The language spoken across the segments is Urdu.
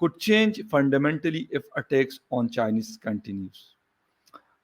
could change fundamentally if attacks on Chinese continues।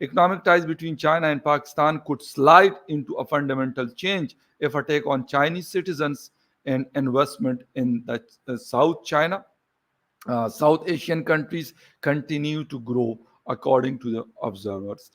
Economic ties between China and Pakistan could slide into a fundamental change if attack on Chinese citizens and investment in the South China South Asian countries continue to grow according to the observers।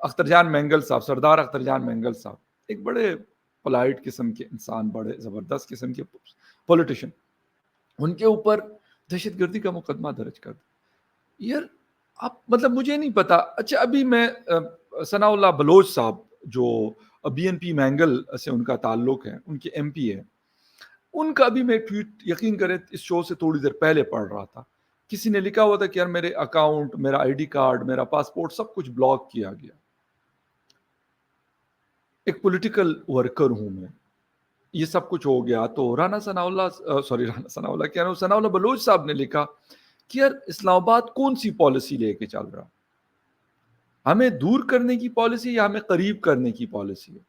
Akhtar جان مینگل صاحب، سردار اختر جان مینگل صاحب ایک بڑے پولائٹ قسم کے انسان، بڑے زبردست قسم کے پولیٹیشین، ان کے اوپر دہشت گردی کا مقدمہ درج کر دیا. یار آپ مطلب مجھے نہیں پتا. اچھا ابھی میں ثناء اللہ بلوچ صاحب جو بی این پی مینگل سے ان کا تعلق ہے، ان کے ایم پی ہے، ان کا بھی میں ٹویٹ یقین کریں اس شو سے تھوڑی دیر پہلے پڑھ رہا تھا. کسی نے لکھا ہوا تھا کہ یار میرے اکاؤنٹ، میرا آئی ڈی کارڈ، میرا پاسپورٹ سب کچھ بلاک کیا گیا. ایک پولیٹیکل ورکر ہوں میں، یہ سب کچھ ہو گیا. تو رانا ثناء اللہ بلوچ صاحب نے لکھا کہ یار اسلام آباد کون سی پالیسی لے کے چل رہا، ہمیں دور کرنے کی پالیسی یا ہمیں قریب کرنے کی پالیسی ہے.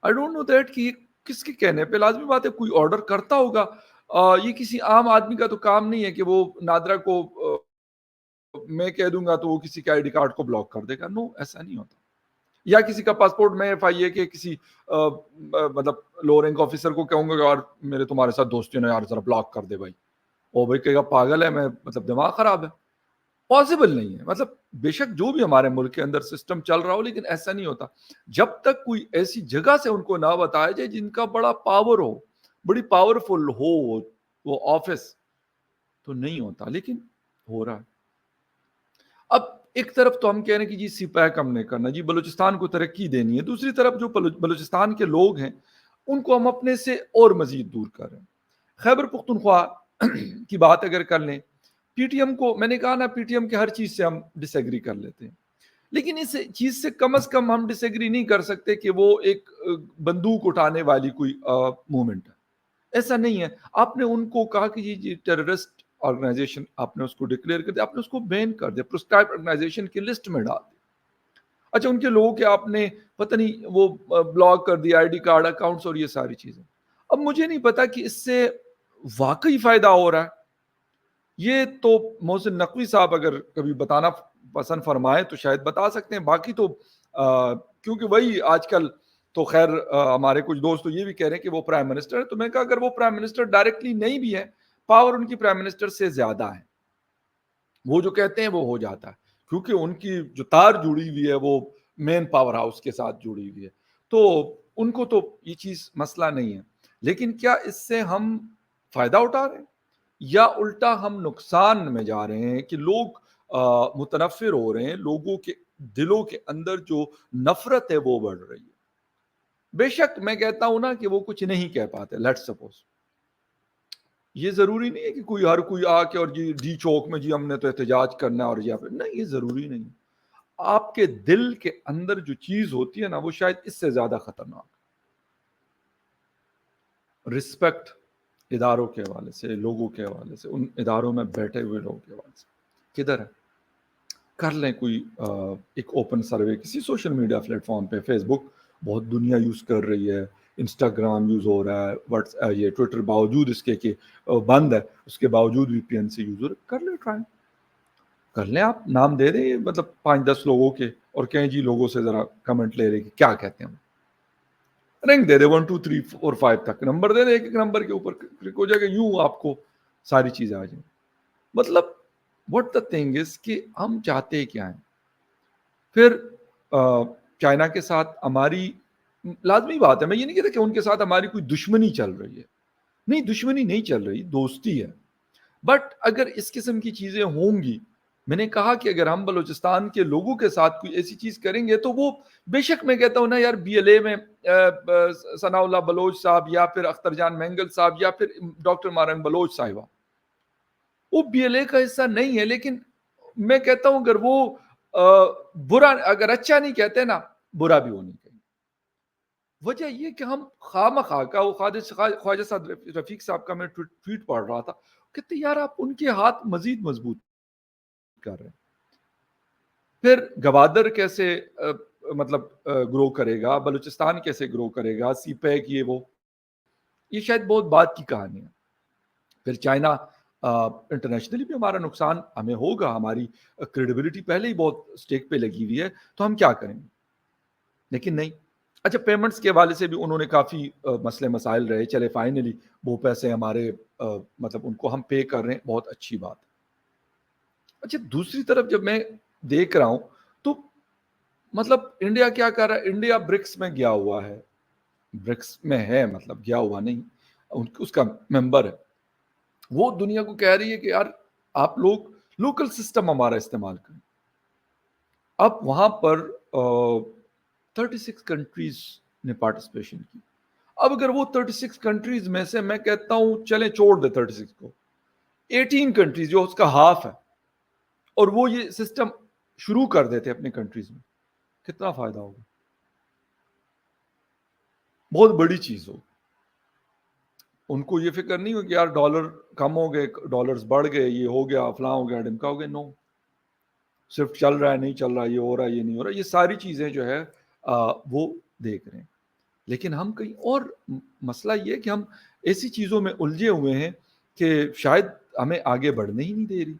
آئی ڈونٹ نو دیٹ کہ کس کے کہنے پہ. لازمی بات ہے کوئی آرڈر کرتا ہوگا. یہ کسی عام آدمی کا تو کام نہیں ہے کہ وہ نادرا کو میں کہہ دوں گا تو وہ کسی کے آئی ڈی کارڈ کو بلاک کر دے گا. نو، ایسا نہیں ہوتا. یا کسی کا پاسپورٹ میں ایف آئی اے کے کسی مطلب لو رینک آفیسر کو کہوں گا یار میرے تمہارے ساتھ دوستی نا یار ذرا بلاک کر دے بھائی، وہ بھائی کہے گا پاگل ہے، میں مطلب دماغ خراب ہے. پاسبل نہیں ہے. مطلب بے شک جو بھی ہمارے ملک کے اندر سسٹم چل رہا ہو، لیکن ایسا نہیں ہوتا جب تک کوئی ایسی جگہ سے ان کو نہ بتایا جائے جن کا بڑا پاور ہو، بڑی پاورفل ہو وہ آفس، تو نہیں ہوتا. لیکن ہو رہا ہے. اب ایک طرف تو ہم کہہ رہے ہیں کہ جی سی پیک ہم نے کرنا، جی بلوچستان کو ترقی دینی ہے. دوسری طرف جو بلوچستان کے لوگ ہیں ان کو ہم اپنے سے اور مزید دور کر رہے ہیں. خیبر پختونخوا کی بات اگر کر لیں، پی ٹی ایم کو میں نے کہا نا، پی ٹی ایم کے ہر چیز سے ہم ڈس ایگری کر لیتے ہیں، لیکن اس چیز سے کم از کم ہم ڈس ایگری نہیں کر سکتے کہ وہ ایک بندوق اٹھانے والی کوئی موومنٹ ہے. ایسا نہیں ہے. آپ نے ان کو کہا کہ جی ٹیررسٹ آرگنائزیشن آپ نے اس کو ڈکلیئر کر دیا، آپ نے اس کو بین کر دیا، پرسکرائبڈ آرگنائزیشن کی لسٹ میں ڈال دیا. اچھا ان کے لوگوں کے آپ نے پتہ نہیں وہ بلاک کر دیا آئی ڈی کارڈ، اکاؤنٹس اور یہ ساری چیزیں. اب مجھے نہیں پتا کہ اس سے واقعی فائدہ ہو رہا ہے. یہ تو محسن نقوی صاحب اگر کبھی بتانا پسند فرمائے تو شاید بتا سکتے ہیں. باقی تو کیونکہ وہی آج کل تو خیر ہمارے کچھ دوست تو یہ بھی کہہ رہے ہیں کہ وہ پرائم منسٹر ہے. تو میں کہا اگر وہ پرائم منسٹر ڈائریکٹلی نہیں بھی ہے، پاور ان کی پرائم منسٹر سے زیادہ ہے. وہ جو کہتے ہیں وہ ہو جاتا ہے، کیونکہ ان کی جو تار جڑی ہوئی ہے وہ مین پاور ہاؤس کے ساتھ جڑی ہوئی ہے. تو ان کو تو یہ چیز مسئلہ نہیں ہے. لیکن کیا اس سے ہم فائدہ اٹھا رہے ہیں یا الٹا ہم نقصان میں جا رہے ہیں کہ لوگ متنفر ہو رہے ہیں، لوگوں کے دلوں کے اندر جو نفرت ہے وہ بڑھ رہی ہے. بے شک میں کہتا ہوں نا کہ وہ کچھ نہیں کہہ پاتے. لیٹس سپوز یہ ضروری نہیں ہے کہ ہر کوئی آ کے اور جی چوک میں جی ہم نے تو احتجاج کرنا ہے اور نہیں، یہ ضروری نہیں. آپ کے دل کے اندر جو چیز ہوتی ہے نا وہ شاید اس سے زیادہ خطرناک. رسپیکٹ اداروں کے حوالے سے، لوگوں کے حوالے سے، ان اداروں میں بیٹھے ہوئے لوگوں کے حوالے سے کدھر ہے؟ کر لیں کوئی ایک اوپن سروے کسی سوشل میڈیا پلیٹ فارم پہ. فیس بک بہت دنیا یوز کر رہی ہے، انسٹاگرام یوز ہو رہا ہے، یہ ٹویٹر باوجود اس کے کہ بند ہے اس کے باوجود وی پی این سے یوز ہو رہا ہے. کر لیں ٹرائی، کر لیں. آپ نام دے دیں مطلب 5-10 لوگوں کے اور کہیں جی لوگوں سے ذرا کمنٹ لے رہے کہ کیا کہتے ہیں. رینک دے دے 1 2 3 4 5 تک نمبر دے دے، ایک نمبر کے اوپر کلک ہو جائے گا، یوں آپ کو ساری چیزیں آ جائیں. مطلب what the thing is کہ ہم چاہتے کیا ہیں. پھر چائنا کے ساتھ ہماری لازمی بات ہے، میں یہ نہیں کہتا کہ ان کے ساتھ ہماری کوئی دشمنی چل رہی ہے، نہیں دشمنی نہیں چل رہی، دوستی ہے. بٹ اگر اس قسم کی چیزیں ہوں گی، میں نے کہا کہ اگر ہم بلوچستان کے لوگوں کے ساتھ کوئی ایسی چیز کریں گے تو وہ بے شک میں کہتا ہوں نا یار بی ایل اے میں ثناء اللہ بلوچ صاحب یا پھر اختر جان مینگل صاحب یا پھر ڈاکٹر مارنگ بلوچ صاحبہ وہ بی ایل اے کا حصہ نہیں ہے. لیکن میں کہتا ہوں اگر وہ برا، اگر اچھا نہیں کہتے نا، برا بھی وہ نہیں کہیں. وجہ یہ کہ ہم خواہ کا وہ خواجہ صاحب رفیق صاحب کا میں ٹویٹ پڑھ رہا تھا، کہتے یار آپ ان کے ہاتھ مزید مضبوط کر رہے ہیں. پھر گوادر کیسے مطلب گرو کرے گا، بلوچستان کیسے گرو کرے گا، سی پیک یہ شاید بہت بات کی کہانی ہے. پھر چائنا انٹرنیشنلی بھی ہمارا نقصان ہمیں ہوگا، ہماری کریڈیبلٹی پہلے ہی بہت سٹیک پہ لگی ہوئی ہے، تو ہم کیا کریں گے. لیکن نہیں. اچھا پیمنٹس کے حوالے سے بھی انہوں نے کافی مسئلے مسائل رہے، چلے فائنلی وہ پیسے ہمارے مطلب ان کو ہم پے کر رہے ہیں، بہت اچھی بات. اچھا دوسری طرف جب میں دیکھ رہا ہوں تو مطلب انڈیا کیا کر رہا ہے؟ انڈیا برکس میں گیا ہوا ہے، برکس میں ہے، مطلب گیا ہوا نہیں، اس کا ممبر ہے. وہ دنیا کو کہہ رہی ہے کہ یار آپ لوگ لوکل سسٹم ہمارا استعمال کریں. اب وہاں پر 36 کنٹریز نے پارٹیسپیشن کی. اب اگر وہ 36 کنٹریز میں سے میں کہتا ہوں چلیں چھوڑ دے 36 کو، 18 کنٹریز جو اس کا ہاف ہے، اور وہ یہ سسٹم شروع کر دیتے اپنے کنٹریز میں، کتنا فائدہ ہوگا؟ بہت بڑی چیز ہو. ان کو یہ فکر نہیں ہو کہ یار ڈالر کم ہو گئے، ڈالرز بڑھ گئے، یہ ہو گیا، فلاں ہو گیا، ڈمکا ہو گیا. نو، صرف چل رہا ہے، نہیں چل رہا، یہ ہو رہا ہے، یہ نہیں ہو رہا، یہ ساری چیزیں جو ہے وہ دیکھ رہے ہیں. لیکن ہم کہیں اور، مسئلہ یہ کہ ہم ایسی چیزوں میں الجھے ہوئے ہیں کہ شاید ہمیں آگے بڑھنے ہی نہیں دے رہی،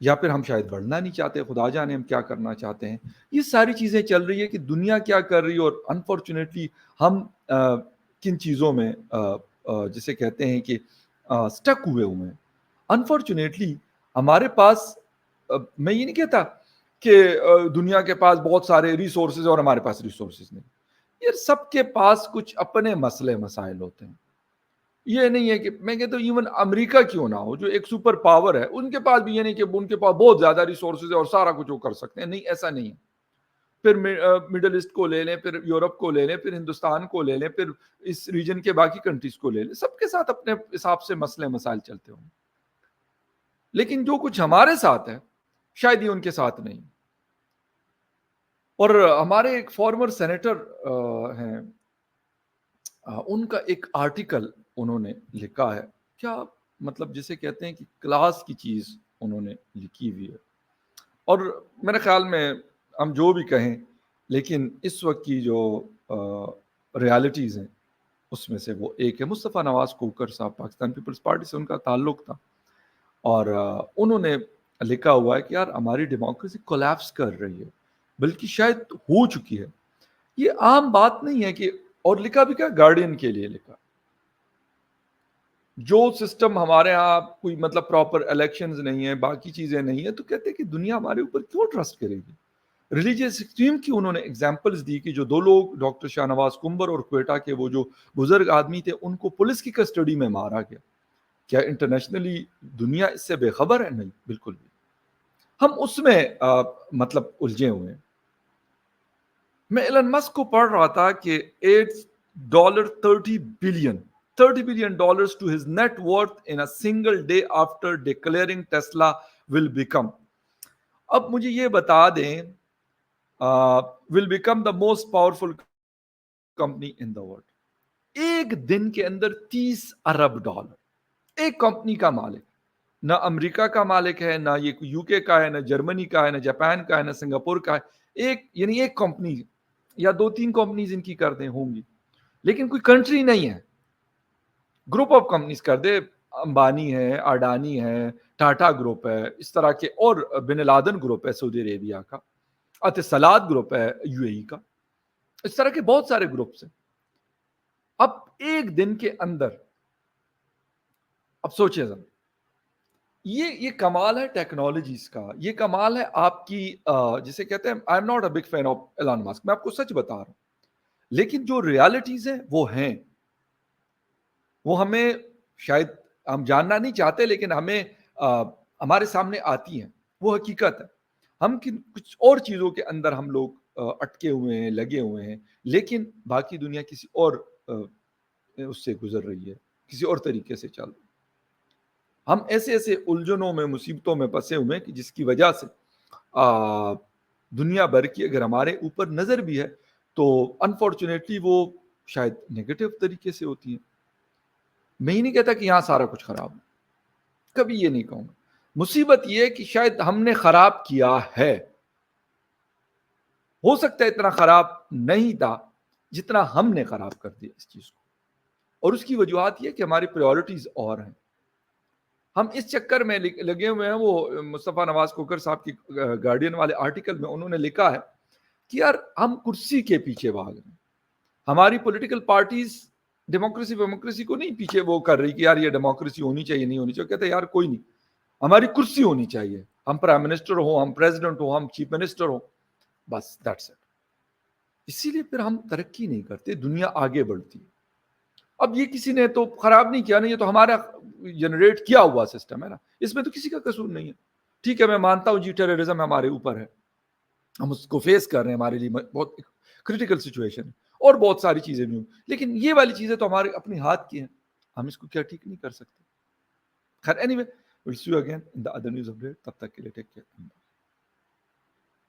یا پھر ہم شاید بڑھنا نہیں چاہتے، خدا جانے ہم کیا کرنا چاہتے ہیں. یہ ساری چیزیں چل رہی ہے کہ دنیا کیا کر رہی ہے، اور انفارچونیٹلی ہم کن چیزوں میں جسے کہتے ہیں کہ سٹک ہوئے ہیں. انفارچونیٹلی ہمارے پاس، میں یہ نہیں کہتا کہ دنیا کے پاس بہت سارے ریسورسز اور ہمارے پاس ریسورسز نہیں. یہ سب کے پاس کچھ اپنے مسئلے مسائل ہوتے ہیں. یہ نہیں ہے کہ میں کہتا ہوں ایون امریکہ کیوں نہ ہو جو ایک سپر پاور ہے، ان کے پاس بھی یہ نہیں کہ ان کے پاس بہت زیادہ ریسورسز ہے اور سارا کچھ وہ کر سکتے ہیں. نہیں، ایسا نہیں ہے. پھر مڈل ایسٹ کو لے لیں، پھر یورپ کو لے لیں، پھر ہندوستان کو لے لیں، پھر اس ریجن کے باقی کنٹریز کو لے لیں، سب کے ساتھ اپنے حساب سے مسئلے مسائل چلتے ہوں. لیکن جو کچھ ہمارے ساتھ ہے شاید یہ ان کے ساتھ نہیں. اور ہمارے ایک فارمر سینیٹر ہیں، ان کا ایک آرٹیکل انہوں نے لکھا ہے، کیا مطلب جسے کہتے ہیں کہ کلاس کی چیز انہوں نے لکھی ہوئی ہے. اور میرے خیال میں ہم جو بھی کہیں، لیکن اس وقت کی جو ریالٹیز ہیں اس میں سے وہ ایک ہے. مصطفیٰ نواز کوکر صاحب، پاکستان پیپلز پارٹی سے ان کا تعلق تھا، اور انہوں نے لکھا ہوا ہے کہ یار ہماری ڈیموکریسی کولیپس کر رہی ہے، بلکہ شاید ہو چکی ہے. یہ عام بات نہیں ہے کہ، اور لکھا بھی کیا، گارڈین کے لیے لکھا، جو سسٹم ہمارے ہاں کوئی مطلب پراپر الیکشنز نہیں ہے، باقی چیزیں نہیں ہیں، تو کہتے ہیں کہ دنیا ہمارے اوپر کیوں ٹرسٹ کرے گی. ریلیجیس ایکسٹریم کی انہوں نے ایگزامپلز دی کہ جو 2 لوگ ڈاکٹر شاہ نواز کنور اور کوئٹہ کے وہ جو بزرگ آدمی تھے، ان کو پولیس کی کسٹڈی میں مارا گیا. کیا انٹرنیشنلی دنیا اس سے بے خبر ہے؟ نہیں، بالکل بھی. ہم اس میں مطلب الجھے ہوئے ہیں. میں ایلن مسک کو پڑھ رہا تھا کہ $30 billion to his net worth in a single day after declaring Tesla will become. اب مجھے یہ بتا دیں، will become the most powerful company in the world. ایک دن کے اندر $30 ارب ایک کمپنی کا مالک. نہ امریکہ کا مالک ہے، نہ یہ یو کے کا ہے، نہ جرمنی کا ہے، نہ جاپان کا ہے، نہ سنگاپور کا ہے. یعنی ایک کمپنی یا 2-3 کمپنیز ان کی کر دیں ہوں گی، لیکن کوئی کنٹری نہیں ہے. گروپ آف کمپنیز کر دے، امبانی ہے، اڈانی ہے، ٹاٹا گروپ ہے، اس طرح کے، اور بن لادن گروپ ہے سعودی عربیہ کا، اتصالات گروپ ہے یو اے ای کا، اس طرح کے بہت سارے گروپس ہیں. اب ایک دن کے اندر، اب سوچیں ذرا، یہ کمال ہے ٹیکنالوجیز کا، یہ کمال ہے آپ کی جسے کہتے ہیں، I'm not a big fan of Elon Musk, میں آپ کو سچ بتا رہا ہوں، لیکن جو ریالٹیز ہیں وہ ہیں، وہ ہمیں شاید ہم جاننا نہیں چاہتے، لیکن ہمیں ہمارے سامنے آتی ہیں، وہ حقیقت ہے. ہم کچھ اور چیزوں کے اندر ہم لوگ اٹکے ہوئے ہیں، لگے ہوئے ہیں، لیکن باقی دنیا کسی اور اس سے گزر رہی ہے، کسی اور طریقے سے چل رہی ہے. ہم ایسے الجھنوں میں، مصیبتوں میں پھنسے ہوئے ہیں کہ جس کی وجہ سے دنیا بھر کی اگر ہمارے اوپر نظر بھی ہے تو انفارچونیٹلی وہ شاید نیگیٹو طریقے سے ہوتی ہیں. میں ہی نہیں کہتا کہ یہاں سارا کچھ خراب ہے، کبھی یہ نہیں کہوں گا. مصیبت یہ ہے کہ شاید ہم نے خراب کیا ہے. ہو سکتا ہے اتنا خراب نہیں تھا جتنا ہم نے خراب کر دیا اس چیز کو، اور اس کی وجوہات یہ کہ ہماری پریورٹیز اور ہیں. ہم اس چکر میں لگے ہوئے ہیں. وہ مصطفیٰ نواز کوکر صاحب کی گارڈین والے آرٹیکل میں انہوں نے لکھا ہے کہ یار ہم کرسی کے پیچھے بھاگ رہے ہیں. ہماری پولیٹیکل پارٹیز ڈیموکریسی کو نہیں پیچھے وہ کر رہی کہ یار یہ ڈیموکریسی ہونی چاہیے، نہیں ہونی چاہیے. کہتے ہیں یار کوئی نہیں، ہماری کرسی ہونی چاہیے. ہم پرائم منسٹر ہوں، ہم پریزیڈنٹ ہوں، ہم چیف منسٹر ہوں، بس دیٹس اٹ. اسی لیے پھر ہم ترقی نہیں کرتے, دنیا آگے بڑھتی. اب یہ کسی نے تو خراب نہیں کیا نا, یہ تو ہمارا جنریٹ کیا ہوا سسٹم ہے نا, اس میں تو کسی کا قصور نہیں ہے. ٹھیک ہے, میں مانتا ہوں جی ٹیررزم ہمارے اوپر ہے, ہم اس کو فیس کر رہے ہیں, ہمارے لیے بہت کریٹیکل سچویشن ہے, اور بہت ساری چیزیں بھی ہوں, لیکن یہ والی چیزیں تو ہمارے اپنے ہاتھ کی ہیں, ہم اس کو کیا ٹھیک نہیں کر سکتے. خیر any way, we'll see you again in the other news update. تب تک کے لیے ٹیک کیئر.